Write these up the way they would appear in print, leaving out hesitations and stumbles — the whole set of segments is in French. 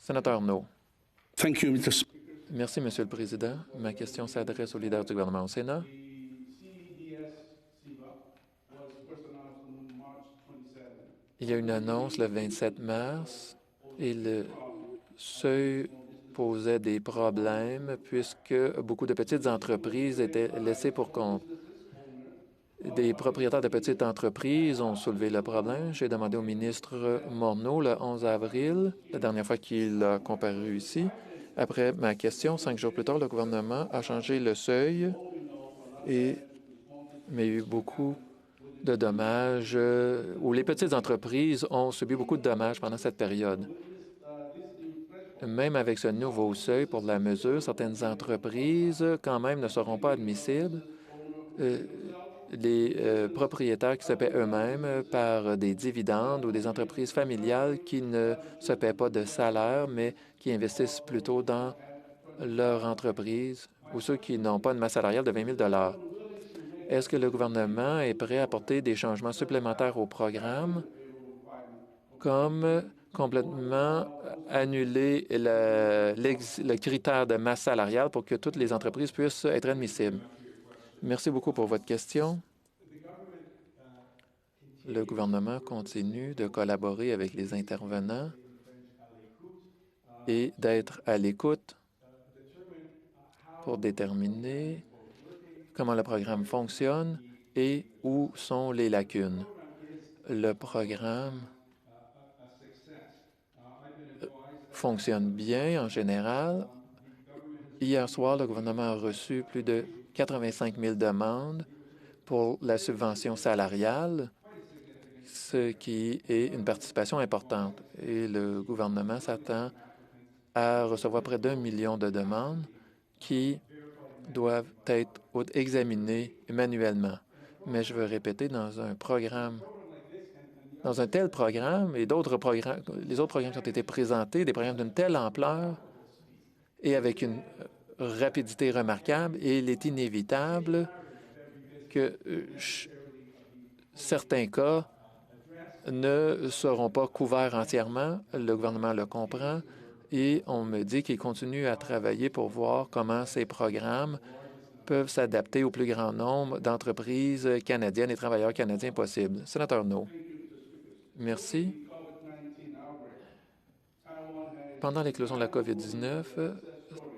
Sénateur No. Thank you, Mr. Speaker. Merci, Monsieur le Président. Ma question s'adresse au leader du gouvernement au Sénat. Il y a une annonce le 27 mars et le seuil posait des problèmes puisque beaucoup de petites entreprises étaient laissées pour compte. Des propriétaires de petites entreprises ont soulevé le problème. J'ai demandé au ministre Morneau le 11 avril, la dernière fois qu'il a comparu ici. Après ma question, 5 jours plus tard, le gouvernement a changé le seuil mais il y a eu beaucoup de dommages, où les petites entreprises ont subi beaucoup de dommages pendant cette période. Même avec ce nouveau seuil pour la mesure, certaines entreprises, quand même, ne seront pas admissibles. Les propriétaires qui se paient eux-mêmes par des dividendes ou des entreprises familiales qui ne se paient pas de salaire, mais qui investissent plutôt dans leur entreprise, ou ceux qui n'ont pas une masse salariale de 20 000 Est-ce que le gouvernement est prêt à apporter des changements supplémentaires au programme, comme complètement annuler le critère de masse salariale pour que toutes les entreprises puissent être admissibles? Merci beaucoup pour votre question. Le gouvernement continue de collaborer avec les intervenants et d'être à l'écoute pour déterminer comment le programme fonctionne et où sont les lacunes. Le programme fonctionne bien en général. Hier soir, le gouvernement a reçu plus de 85 000 demandes pour la subvention salariale, ce qui est une participation importante. Et le gouvernement s'attend à recevoir près d'1 million de demandes qui doivent être examinées manuellement. Mais je veux répéter, dans un tel programme et d'autres programmes, les autres programmes qui ont été présentés, des programmes d'une telle ampleur et avec une rapidité remarquable, et il est inévitable que certains cas ne seront pas couverts entièrement. Le gouvernement le comprend et on me dit qu'il continue à travailler pour voir comment ces programmes peuvent s'adapter au plus grand nombre d'entreprises canadiennes et travailleurs canadiens possibles. Sénateur No. Merci. Pendant l'éclosion de la COVID-19,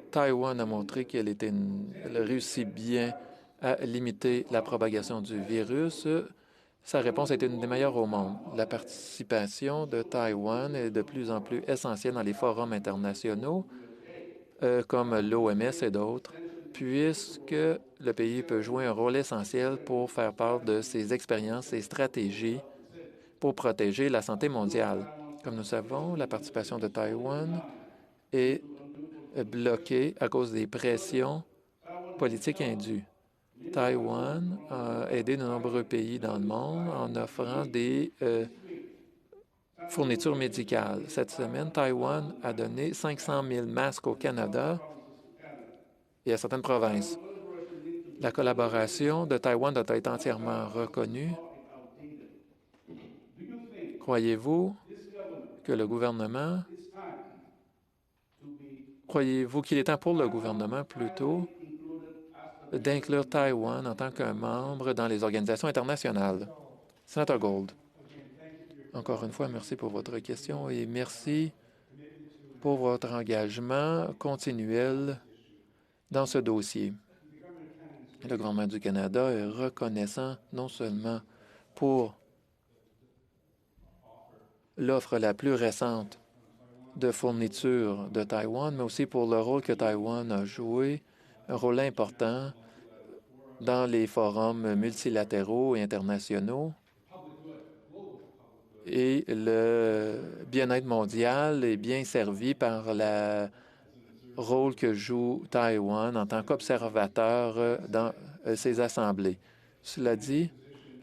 Taïwan a montré qu'elle réussit bien à limiter la propagation du virus. Sa réponse a été une des meilleures au monde. La participation de Taïwan est de plus en plus essentielle dans les forums internationaux, comme l'OMS et d'autres, puisque le pays peut jouer un rôle essentiel pour faire part de ses expériences et stratégies pour protéger la santé mondiale. Comme nous savons, la participation de Taïwan est bloquée à cause des pressions politiques indues. Taïwan a aidé de nombreux pays dans le monde en offrant des fournitures médicales. Cette semaine, Taïwan a donné 500 000 masques au Canada et à certaines provinces. La collaboration de Taïwan doit être entièrement reconnue. Croyez-vous qu'il est temps pour le gouvernement plutôt d'inclure Taïwan en tant qu'un membre dans les organisations internationales? Sénateur Gold. Encore une fois, merci pour votre question et merci pour votre engagement continuel dans ce dossier. Le gouvernement du Canada est reconnaissant non seulement pour l'offre la plus récente de fourniture de Taïwan, mais aussi pour le rôle que Taïwan a joué, un rôle important dans les forums multilatéraux et internationaux. Et le bien-être mondial est bien servi par le rôle que joue Taïwan en tant qu'observateur dans ces assemblées. Cela dit,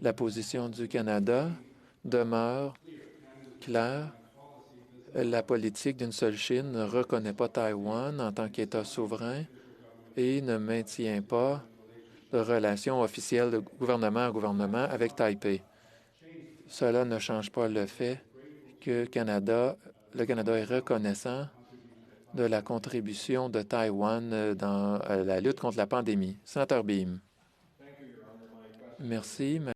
la position du Canada demeure claire. La politique d'une seule Chine ne reconnaît pas Taïwan en tant qu'État souverain et ne maintient pas de relations officielles de gouvernement à gouvernement avec Taipei. Cela ne change pas le fait que le Canada est reconnaissant de la contribution de Taïwan dans la lutte contre la pandémie. Sénateur Beam. Merci.